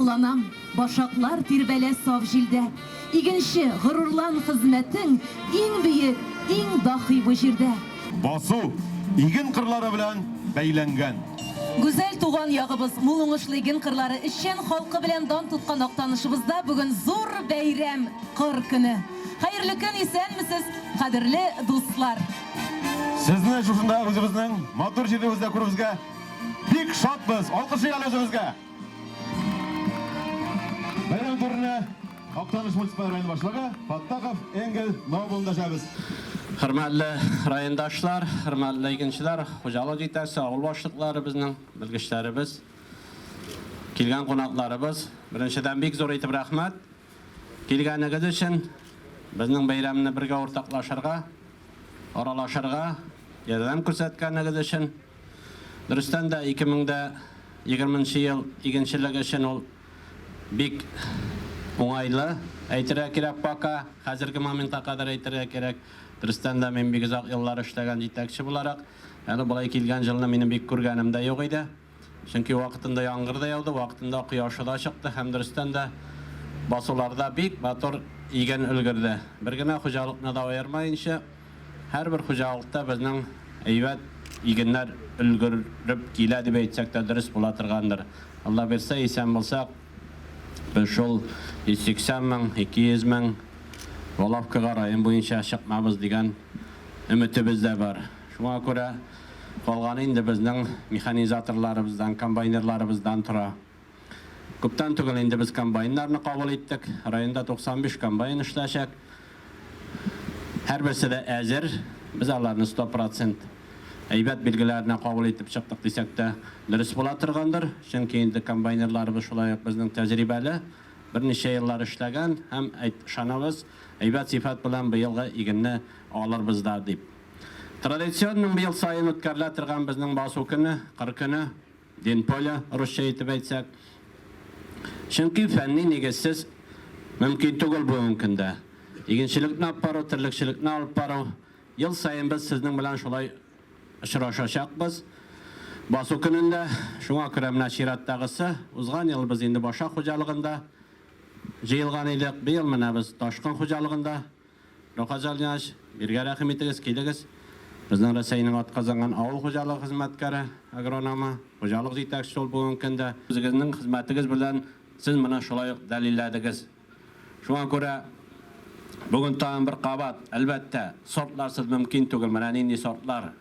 сокланам, башаклар тирбәлә саф җилдә. Игенче горурлан хезмәтең иң бөек, иң дахи бу җирдә. Басу иген кырлары белән бәйләнгән. Гүзәл туган ягыбыз, мул уңышлы иген кырлары эшчән халкы белән дан тоткан актанышыбызда бүген зур бәйрәм кыр көне. Хәерле көн, исәнмесез, кадерле дуслар. Сезне шушында үзебезнең матур җиребездә күрүебезгә бик шатбыз. Алкышлыгы үзебезгә. Бәйрәм турына Актаныш муниципаль районы башлыгы Фаттахов Энгел Новолда шабыз. Hürmetli rayondaşlar, hürmetli ilginçler, hocalık yeterse ağıl başlıkları bizden, bilgiçlerimiz, kelgen konaklarımız, birinciden bek zor etip rahmet. Kelgeniniz için bizden bayramını birge ortaklaşırga, aralaşırga, yardım ko'rsatganiniz için, dürüstten de 2020 yıl ilginçlik için ol bek oңайлы, әйтергә кирәк бака, хәзерге моментка кадәр әйтергә кирәк. Дөрестән дә мин бик озак еллар эшләгән җитәкче буларак, әле булай килгән җылны минем бик күргәнем дә юк иде. Чөнки вакытында яңгыр да яуды, вакытында кояш да чыкты һәм дөрестән дә басуларда бик матур иген өлгерде. Бер генә хуҗалыкны да аермаенча, һәрбер хуҗалыкта безнең әйбәт игеннәр өлгереп килә дип әйтсәк тә дөрес була торгандыр. Алла берсә исән булсак, biz şol 180 мең, 200 мең Воловкага район буенча чыкмабыз дигән өметебез дә бар. Шуңа күрә калганы инде безнең механизаторларыбыздан, комбайнерларыбыздан тора. Күптән түгел инде без комбайннарны кабул иттек. Районда 95 комбайн эшләчәк. Һәрберсе дә әзер. Без аларны 100% әйбәт билгеләрне кабул итеп чыктык дисәк тә дөрес була торгандыр. Чөнки инде комбайнерларыбыз шулай ук безнең тәҗрибәле, берничә еллар эшләгән һәм шанабыз әйбәт сыйфат белән быелгы игенне алырбыз да дип. Традицион быел сайын үткәрелә торган безнең басу көне, кыр көне, ден поле русча итеп әйтсәк. Чөнки фәнни нигезсез мөмкин түгел бу көндә. Игенчелекне алып бару, терлекчелекне алып бару, ел сайын без сезнең белән шулай очрашачакбыз. Басу көнендә шуңа күрә менә чираттагысы узган ел без инде баша хуҗалыгында җыелган идек. Быел менә без Ташкын хуҗалыгында Рохазалняш бергә рәхим итегез, килегез. Безнең Россиянең атказанган авыл хуҗалыгы хезмәткәре, агрономы, хуҗалык җитәкчесе ул бүген көндә үзегезнең хезмәтегез белән сез менә шулай дәлилләдегез. Шуңа күрә бүген тагын бер кабат, әлбәттә, сортларсыз мөмкин түгел. Менә нинди сортлар.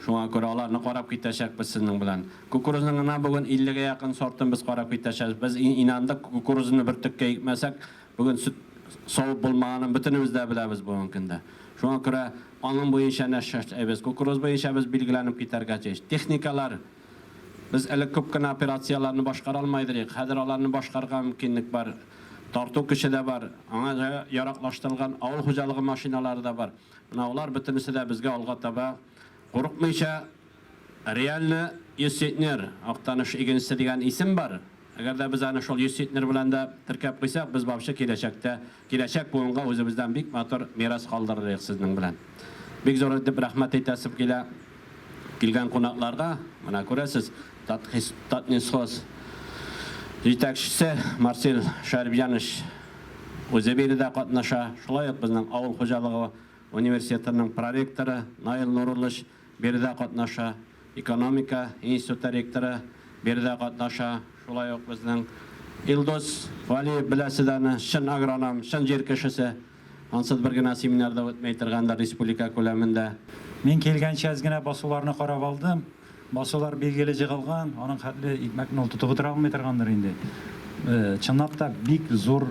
Шуңа күрә аларны карап китәчәкбез сезнең белән. Кукурузның гына бүген 50-гә якын сортын без карап китәчәбез. Без инандык кукурузны бер төккә икмәсәк, бүген сөт савып булмаганын бөтенебез дә беләбез бүген көндә. Шуңа күрә аның буенча эшләбез. Кукуруз буенча без билгеләнеп китәргә тиеш. Техникалар без әле күп кенә операцияларны башкара алмыйдык. Хәзер аларны башкарга мөмкинлек бар. Тарту көче дә бар. Аңа яраклаштырылган авыл хуҗалыгы машиналары да бар. Менә алар бөтенесе дә безгә алга таба Курыкмыйча реально Юсетнер Актаныш игенчесе дигән исем бар. Әгәр дә без аны шул Юсетнер белән дә теркәп куйсак, без бабшы киләчәк буынга үзебездән бик матур мирас калдырырбыз сезнең белән. Бик зур дип рәхмәт әйтәсем килә килгән кунакларга. Менә күрәсез, Татнисхоз җитәкчесе Марсель Шәрбияныч үзе биредә катнаша. Шулай ук безнең авыл хуҗалыгы университетының проректоры Наил Нуруллыч биредә катнаша, экономика институты ректоры биредә катнаша. Шулай ук безнең Илдус Вали беләсезме, шын агроном, шын җир кешесе. Ансыз бер генә семинарда үтмәй торганда республика күләмендә. Мин килгәнчә генә басуларны карап алдым. Басулар билгеле җыгылган, аның хәтле икмәкне ул тотып тора алмый торгандыр инде. Чынлап та бик зур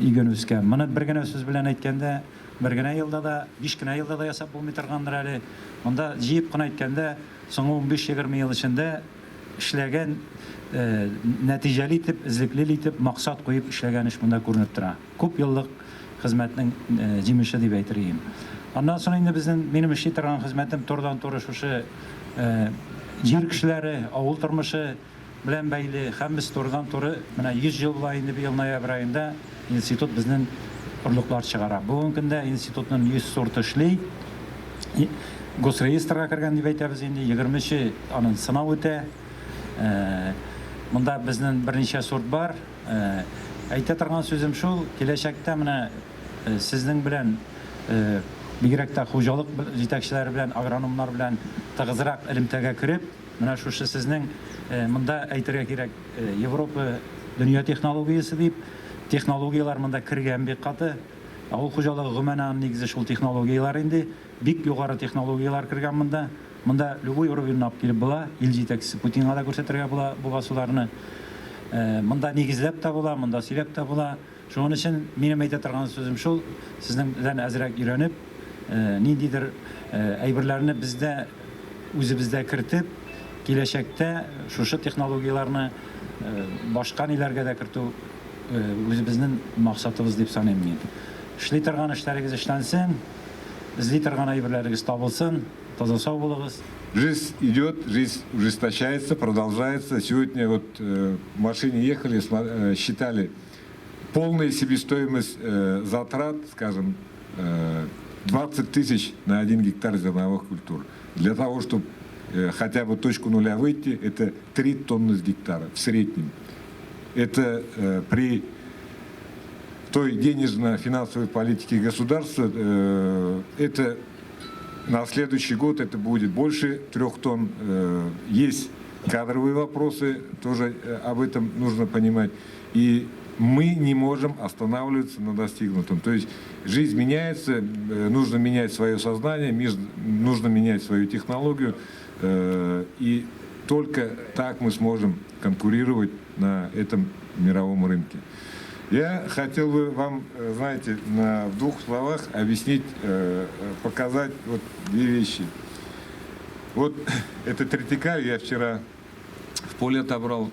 иген үскән. Моны бер генә сүз белән әйткәндә, бер генә елда да, 5 кенә елда да ясап булмый торгандыр әле. Монда җыеп кына әйткәндә, соңгы 15-20 ел эчендә эшләгән нәтиҗәле итеп, излекле итеп, максат куеп эшләгән эш монда күренеп тора. Күп еллык хезмәтнең җимеше дип әйтергә. Аннан соң инде безнең минем эшли торган хезмәтем турыдан-туры шушы җир кешеләре, авыл тормышы белән бәйле һәм без турыдан-туры менә 100 ел була инде быел ноябрь аенда институт безнең орлыклар чыгара. Бүген көндә институтның 100 сорты эшли. Госреестрга кергән дип әйтәбез инде 20-че аның сынау үтә. Монда безнең берничә сорт бар. Әйтә торган сүзем шул, киләчәктә менә сезнең белән бигрәк тә хуҗалык җитәкчеләре белән, агрономнар белән тыгызрак элемтәгә кереп, менә шушы сезнең монда әйтергә кирәк, Европа дөнья технологиясе дип, технологиялар монда кергән бик каты. Авыл хуҗалыгы гомумән нигезе шул технологиялар инде, бик югары технологиялар кергән монда. Монда любой уровеньне алып килеп була, ил җитәкчесе Путинга да күрсәтергә була бу басуларны. Монда нигезләп тә була, монда сөйләп тә була. Шуның өчен минем әйтә торган сүзем шул, сезнең белән әзрәк өйрәнеп, ниндидер әйберләрне бездә үзебездә кертеп, киләчәктә шушы технологияларны башка илләргә дә кертү үзебезнең максатыбыз дип саныйм мин. Эшли торган эшләрегез эшләнсен, эзли торган әйберләрегез табылсын, таза сау булыгыз. Жизнь идет, жизнь ужесточается, продолжается. Сегодня вот в машине ехали, считали полная себестоимость затрат, скажем, 20 тысяч на 1 гектар зерновых культур. Для того, чтобы хотя бы точку нуля выйти, это 3 тонны с гектара в среднем. Это при той денежно-финансовой политике государства, это на следующий год это будет больше 3 тонн. Есть кадровые вопросы, тоже об этом нужно понимать. И мы не можем останавливаться на достигнутом. То есть жизнь меняется, нужно менять свое сознание, нужно менять свою технологию. И только так мы сможем конкурировать на этом мировом рынке. Я хотел бы вам, знаете, в 2 словах объяснить, показать вот 2 вещи. Вот этот вертикаль я вчера в поле отобрал.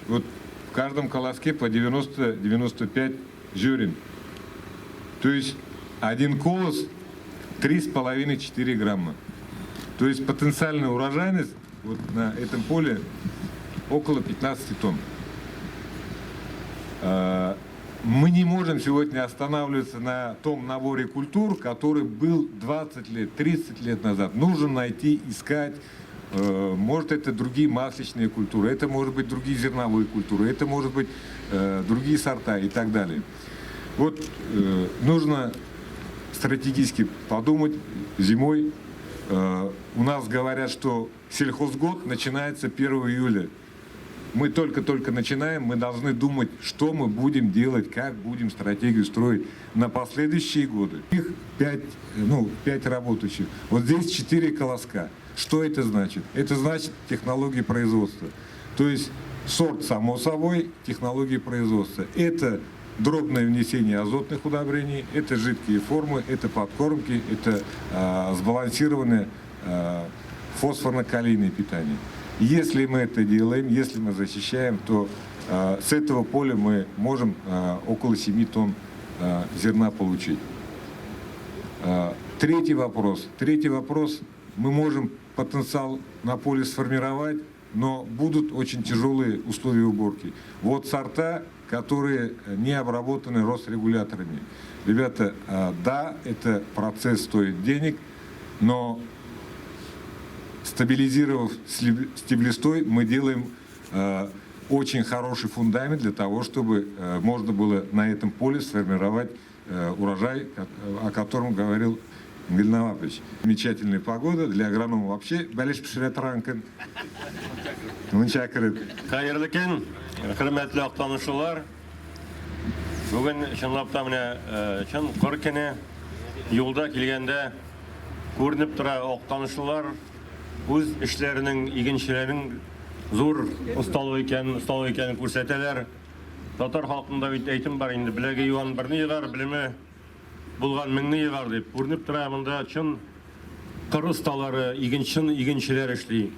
Вот в каждом колоске по 90-95 зерен. То есть 1 колос 3,5-4 грамма. То есть потенциальная урожайность вот на этом поле около 15 тонн. Мы не можем сегодня останавливаться на том наборе культур, который был 20 лет, 30 лет назад. Нужно найти, искать. Может, это другие масличные культуры, это может быть другие зерновые культуры, это может быть другие сорта и так далее. Вот нужно стратегически подумать зимой. У нас говорят, что сельхозгод начинается 1 июля. Мы только-только начинаем, мы должны думать, что мы будем делать, как будем стратегию строить на последующие годы. Их 5 работающих. Вот здесь 4 колоска. Что это значит? Это значит технологии производства. То есть сорт, само собой, технологии производства. Это дробное внесение азотных удобрений, это жидкие формы, это подкормки, это сбалансированное фосфорно-калийное питание. Если мы это делаем, если мы защищаем, то с этого поля мы можем около 7 тонн зерна получить. Третий вопрос. Мы можем потенциал на поле сформировать, но будут очень тяжелые условия уборки. Вот сорта, которые не обработаны Росрегуляторами. Ребята, да, это процесс стоит денег, но стабилизировав стеблестой, мы делаем очень хороший фундамент для того, чтобы можно было на этом поле сформировать урожай, о котором говорил Мигель Навапович. Замечательная погода для агронома вообще. Бәлеш пішірет ранкын. Мунчакырып. Хайырлы кен, хөрмәтле актанышулар. Бүген чынлап та менә чын кыр көне юлда килгәндә күренеп тора актанышулар үз эшләренең, игенчеләренең зур осталык икәнен күрсәтәләр. Татар халкында бит әйтем бар инде, беләге юан берне егар, белеме булган меңне егар дип. Күренеп тора монда чын кыр осталары, игенчеләр эшли.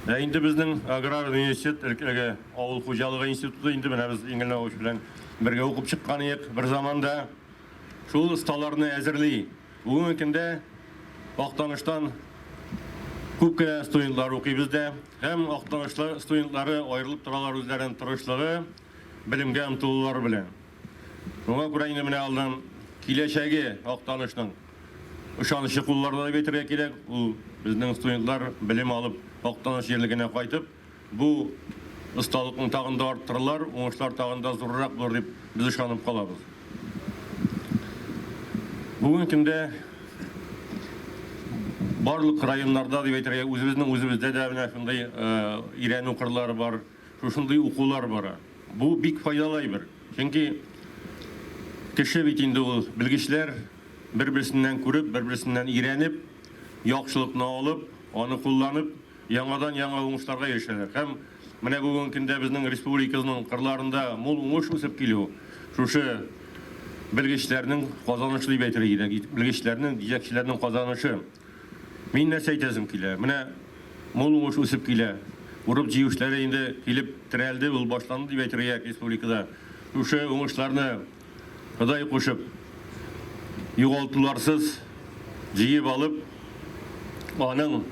Инде безнең аграр университет өлкәге авыл хуҗалыгы институты инде менә без Мигель Навапович белән бергә укып чыккан идек бер заманда. Шул осталарны әзерли. Бүгенге көндә актаныштан күп кенә студентлар укый бездә. Һәм актанышлы студентлары аерылып торалар үзләренең тырышлыгы, белемгә омтылулары белән. Шуңа күрә инде менә алдан киләчәге актанышның ышанычлы кулларда дип әйтергә кирәк. Ул безнең студентлар белем алып актаныш җирлегенә кайтып, бу ысталыкны тагын да арттыралар, уңышлар тагын да зуррак булыр дип без ышанып калабыз. Бүгүнкү көндө барлык районнарда дип әйтергә, үзебездә дә менә шундый өйрәнү кырлары бар, шушындый укулар бар. Бу бик файдалы әйбер. Чөнки кеше бит инде ул белгечләр бер-берсеннән күреп, бер-берсеннән өйрәнеп, яхшылыкны алып, аны кулланып, яңадан яңа уңышларга ирешәләр. Һәм менә бүгенге көндә безнең республикабызның кырларында мул уңыш үсеп килү. Шушы белгечләрнең казанышы дип әйтергә кирәк. Белгечләрнең, җитәкчеләрнең казанышы. Мин нәрсә әйтәсем килә? Менә мул уңыш үсеп килә. Урып җыюшлары инде килеп терәлде, ул башланды дип әйтергә республикада. Шушы уңышларны Ходай кушып, югалтуларсыз җыеп алып, аның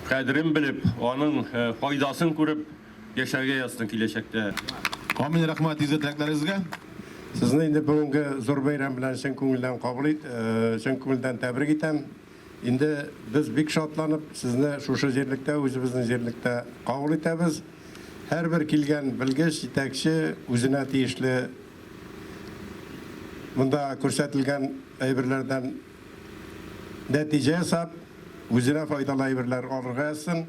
кадерен белеп, аның файдасын күреп яшәргә язсын киләчәктә. Камил рәхмәт изетләкләрегезгә. Сезне инде бүгенге зур бәйрәм белән чын күңелдән кабул чын күңелдән тәбрик итәм. Инде без бик шатланып, сезне шушы җирлектә, үзебезнең җирлектә кабул итәбез. Һәрбер килгән белгеч, җитәкче үзенә тиешле монда күрсәтелгән әйберләрдән нәтиҗә ясап, үзенә файдалы әйберләр алырга язсын.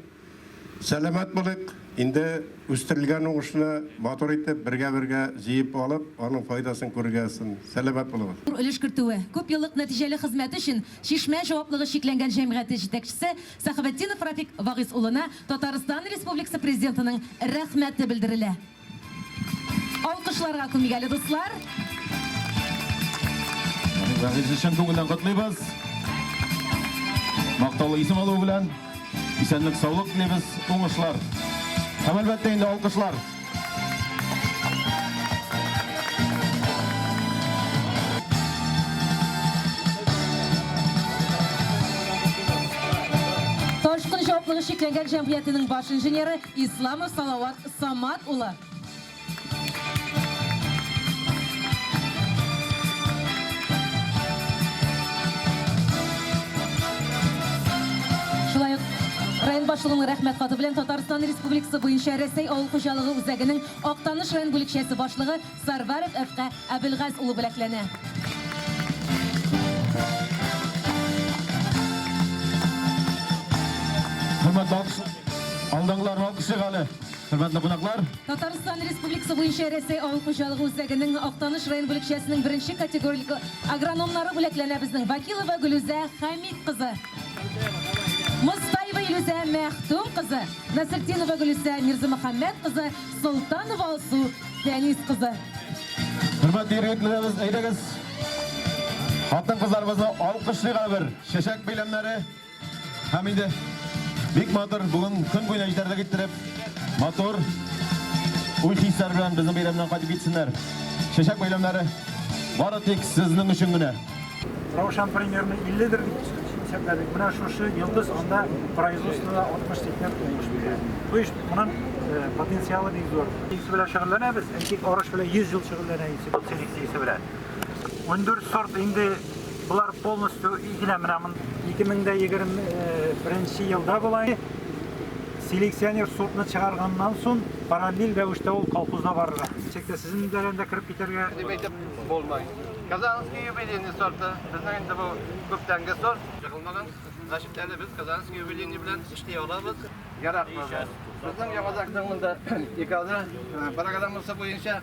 Сәламәт булыйк. Инде үстерелгән уңышны матур итеп, бергә-бергә җыеп алып, аның файдасын күрергә язсын. Сәламәт булыгыз. Өлеш кертүе, күп еллык нәтиҗәле хезмәт өчен Шишмә җаваплыгы шикләнгән җәмгыяте җитәкчесе Сәхәбетдинов Рафик Вагыйз улына Татарстан Республикасы президентының рәхмәте белдерелә. Алкышларга күмгәле дуслар. Вәгыйз өчен күңелдән котлыйбыз. Мактаулы исем алу белән исәнлек, саулык телибез, уңышлар. Һәм әлбәттә инде алкышлар. Ташкын җаваплыгы шикләнгән җәмгыятенең баш инженеры Исламов Салават Самат улы. Шулай ук район башлыгының рәхмәт хаты белән Татарстан Республикасы буенча Рәсәй авыл хуҗалыгы үзәгенең Актаныш район бүлекчәсе башлыгы Сарваров Әфкә Әбелгаз улы бүләкләнә. Хөрмәтле алдыңлар алкышы гale. Хөрмәтле кунаклар. Татарстан Республикасы буенча Рәсәй авыл хуҗалыгы үзәгенең Актаныш район бүлекчәсенең беренче категорик агрономнары бүләкләнә безнең Вакилова Гөлүзә Хамид кызы. Мустаева Илүзә Мәхтум кызы, Насырдинова Гөлүзә Мирзамөхәммәд кызы, Солтанова Алсу Фәнис кызы. Хөрмәтле егетләребез, әйдәгез. Хатын кызларыбызны алкышлыйга бер чәчәк бәйләмнәре һәм инде бик матур бүген көн буена җитәргә китереп, матур уй-хисләр белән безнең бәйрәмнән кайтып китсеннәр. Чәчәк бәйләмнәре бары тик сезнең өчен генә. Раушан примерно 50-дер исәпләдек. Менә шушы йылдыз анда производствода 60-80 уңыш бирә. То есть моның потенциалы бик зур. Икесе белән шөгыльләнәбез. Әйтик, арыш белән 100 ел шөгыльләнәбез селекциясе белән. 14 сорт инде булар полностью игелә менә 2021 елда булай. Селекционер сортны чыгарганнан соң параллель рәвештә ул колхозга барырга. Чекте сезнең дәрәҗәдә кирип китәргә дип әйтеп булмай. Казанский юбилейный сорты безнең инде бу күптәнге сорт чыгылмаган. Значит, әле без Казанский юбилейный белән эшли алабыз. Яратмыз. Безнең Ямазакның монда икәүдә программасы буенча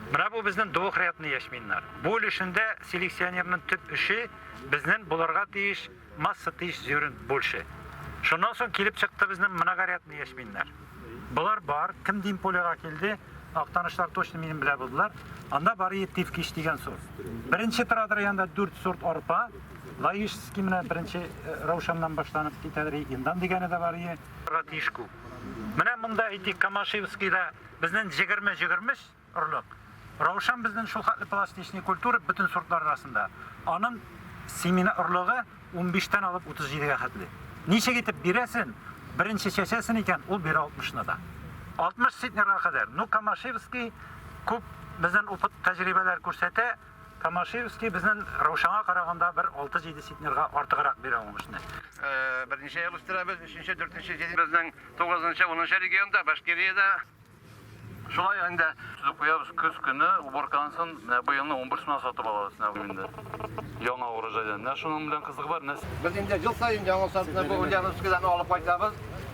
Менә бу безнең двухрядный яшминнар. Бу өлешендә селекционерның төп эше безнең булырга тиеш масса тиеш зөрен больше. Шуннан соң килеп чыкты безнең многорядный яшминнар. Булар бар, кем Димполега килде, Актанышлар точно минем белә булдылар. Анда бары Тевкиш дигән сорт. Беренче торада янда 4 сорт арпа, Лаишский менә беренче Раушаннан башланып китәдер, Индан дигәне дә бар иде. Ратишку. Менә монда әйтик Камашевскийда безнең 20-20 орлык. Раушан безнең шул хәтле пластичный культура бөтен сортлар арасында. Аның семена орлыгы 15-тән алып 37-гә хәтле. Ничек итеп бирәсен? Беренче чәчәсен икән, ул бирә 60-ны да. 60 центнерга кадәр. Ну, Камашевский күп безнең опыт тәҗрибәләр күрсәтә. Камашевский безнең Раушанга караганда бер 6-7 центнерга артыграк бирә алмышны. Берничә ел үстерәбез, 3-нче, 4-нче, 7-нче безнең 9-нчы, 10-нчы регионда, Башкирияда. Шулай инде төзеп куябыз көз көне уборкадан соң быелны 11-сына сатып алабыз инде. Яңа урожайдан. Шуның белән кызыгы бар. Без инде ел сайын яңа сортны бу Ульяновскидан алып кайтабыз.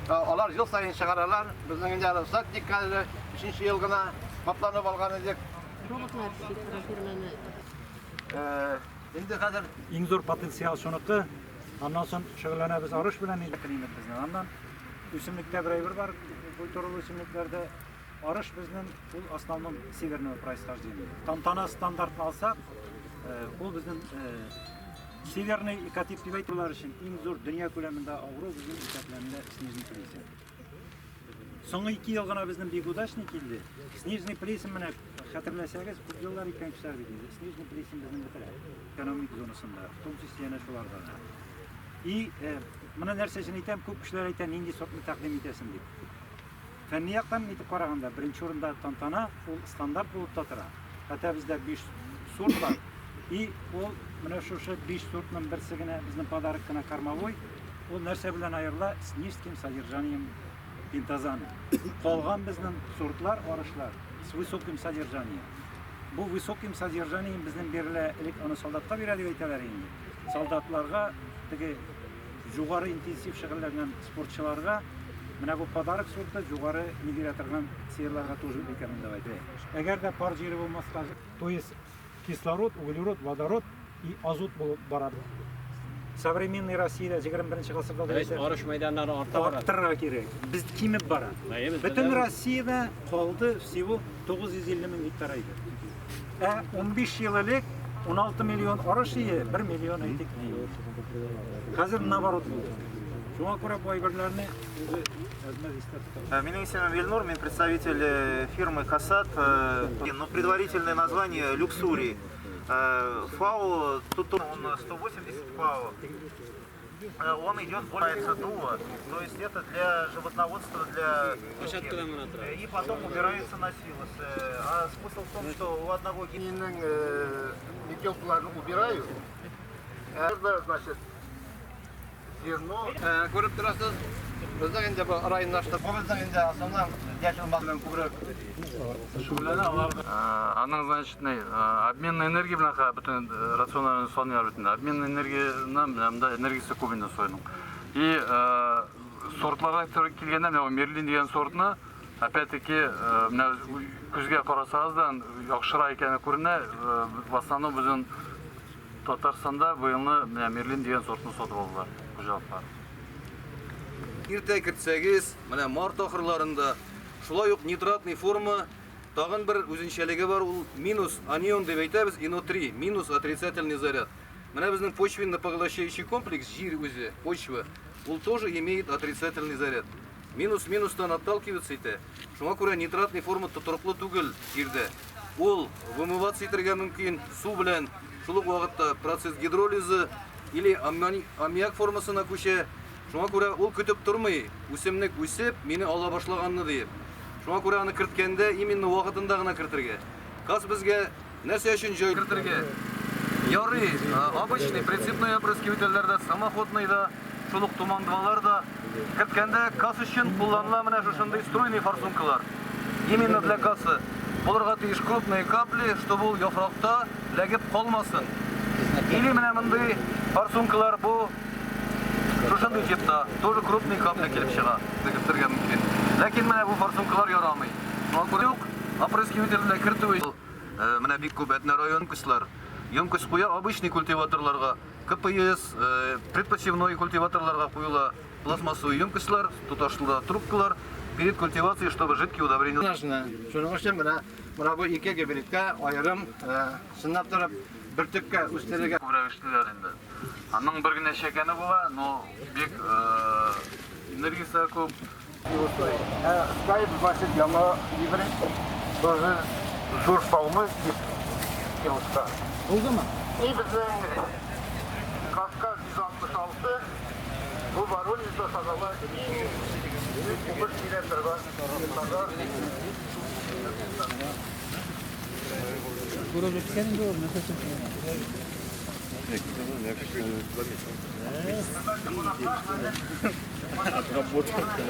Алар ел сайын чыгаралар. Безнең инде садик хәзер 3-нче ел гына капланып алган идек. Инде хәзер Иң зур потенциал шуныкы. Аннан соң шөгыльләнәбез арыш белән инде климат безнең. Аннан үсемлектә бер әйбер бар. Культуралы үсемлекләрдә арыш безнең ул основном северного происхождения. Тантана стандартын алсак, ул безнең северный экотип дип әйтәләр өчен иң зур дөнья күләмендә авыру безнең исәпләнмә снежный плесень. Соңгы 2 ел гына безнең бик удачный килде. Снежный плесень менә хәтерләсәгез, күп еллар икәнчеләр бит инде. Снежный плесень безнең бетерә. Экономик зонасында, в том числе яна шуларда. И менә нәрсә өчен әйтәм, күп кешеләр әйтә, нинди сортны тәкъдим итәсең дип. Фәнни яктан итеп караганда, беренче урында тантана ул стандарт булып та тора. Хәтта бездә 5 сорт бар. И ул менә шушы 5 сортның берсе генә безнең подарок кына кормовой. Ул нәрсә белән аерыла? С низким содержанием пентазана. Калган безнең сортлар, арышлар с высоким содержанием. Бу высоким содержанием безнең бирелә элек аны солдатка бирә дип әйтәләр инде. Солдатларга, теге югары интенсив шөгыльләнгән спортчыларга менә бу подарок сорты югары нигә торган сыерларга тоже рекомендовать итә. Әгәр дә пар җире булмаска, то есть кислород, углерод, водород и азот булып бара. Современный Россиядә 21-нче гасырда Арыш мәйданнары арттырырга кирәк. Без кимеп бара. Бөтен Россиядә калды всего 950 мең гектар иде. 15 ел элек 16 миллион арыш ие, 1 миллион әйтик. Хәзер наоборот булды. Шуңа күрә бу әйберләрне үзе әзмәт истәп. Меня исемем Вильнур, я представитель фирмы Касат, но предварительное название Люксури. ФАО, тут он 180 ФАО. Он идет больше дула, то есть это для животноводства, для и потом убирается на силосы. А смысл в том, что у одного метелкаларны убираю. Это значит зерно. Көріп тұрасыз, біздің енді бұл районлашты, біздің енді основном яшыл малмен күбірек. Аның, значит, обменная энергия білақа бүтін рациональный соңнияр бүтін. Обменная энергияның энергиясы көбінде сойының. И сортларға келгенде, Мерлин деген сортыны, опять-таки, күзге қарасағыздан яқшыра екені көріне, в основном біздің Татарстанда быйылны Мерлин деген сортны сатып алдылар. Иртә кертсәгез, менә март ахырларында шулай ук нитратный форма тагын бер үзенчәлеге бар, ул минус анион дип әйтәбез, ИНО3, минус отрицательный заряд. Менә безнең почвенно-поглощающий комплекс, җир үзе, почва, ул тоже имеет отрицательный заряд. Минус-минустан отталкивается итә. Шуңа күрә нитратный форма тотрыклы түгел җирдә. Ул вымываться итәргә мөмкин су белән, шул ук вакытта процесс гидролизы или аммиак формасына күчә. Шуңа күрә ул көтеп тормый, үсемлек үсеп, мине ала башлаганны дип. Шуңа күрә аны керткәндә именно вакытында гына кертергә. Каз безгә нәрсә өчен җай кертергә? Ярый, обычный прицепной опрыскивательләрдә, самоходныйда, шул ук тумандыларда керткәндә каз өчен кулланыла менә шушындый струйный форсункалар. Именно для касы. Булырга тиеш крупные капли, чтобы ул яфракта ләгеп калмасын. Или менә мондый форсункалар бу шушындый типта, тоже крупные капли килеп чыга, кертергә мөмкин. Ләкин менә бу форсункалар ярамый. Шуңа күрә ук опрыскивательләргә кертү менә бик күп әтнә район кыслар. Емкость куя обычный культиваторларга, КПС, предпосевной культиваторларга куела пластмассовый емкостлар, туташлы трубкалар перед культивацией, чтобы жидкие удобрения. Шуның өчен менә бу ике гибридка аерым сынап торып бер төпкә үстерергә Күбрәк эшләр инде. Аның бер генә шәкәне була, но бик энергиясе күп. Скайп значит яңа гибрид, тоже зур салмы килоста. Булдымы? И безнең Кавказ 166 Bu Воронеж'da sanalar 15 kilometre var.